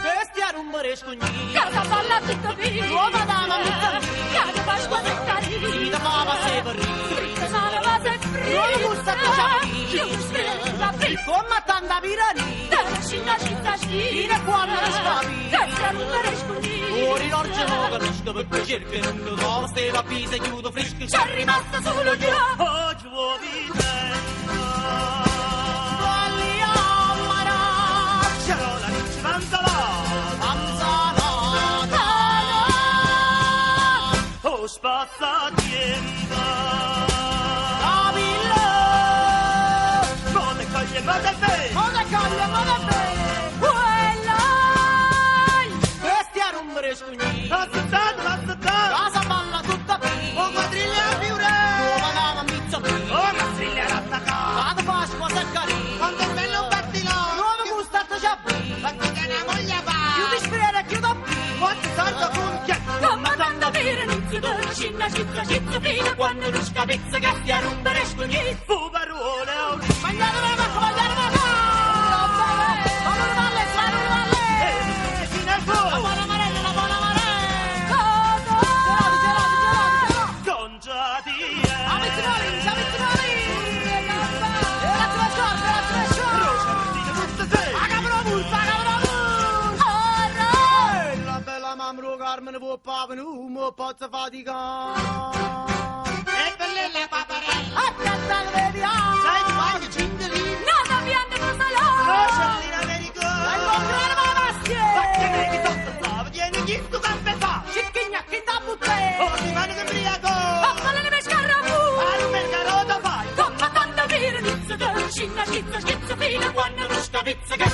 Bestia rumbere scogni. Casa balla tutto qui. Nuova dama muzzami. Casa pasqua del carino. Sida fava se verri. Fritta sala va se fri. Non gusta tu ciappi. Io mi spero da fri. Come tanta virani. Dalla scina città sti. Fino a quando non scavi. Casa rumbere scogni. Ora l'orge non capisco perché cerca non lo so. Stella a pisa e chiudo fresco. C'è rimasta solo già. Oggi vuoi vivere. Spazzatempo Cavillo Come coglie moda bene Come coglie moda bene Quella Bestia rumbere scugni Aspettato Casa balla tutta qui O quadriglia a fiure Nuova dama mizza qui O mastriglia rattacà Vado Pasqua Zaccarì Quando è bello un battino Nuovo gustato già qui Quando che ne voglia va Chiudi spera chiudo qui Quanto salto punchia Come tanta vire inizio della scina città fino quando non scapizza che stia rumbere scugni. Fu parole Mangiare la macca, mangiare la macca. Valore valle, valore valle. Fino al fuoco La buona marella, la buona marella. Congiati Avicinali. E la tua scorta. Rosardina tutta sei Agabrovus. La bella mamro Carmine può pavenu mo pozza fatica E per lei la paparella. Attenta al vediamo Sai di quanti cindelini. No, da piante per salare. Rosardina americana E non grana ma mastie. Perché me che sotto vieni chi tu campe fa Cicchignacchi da butte. Oh ti mani che briaco Pappale le mescarrafu. Al mercato fai Come tanta vire inizio della scina città fino quando non scapizza che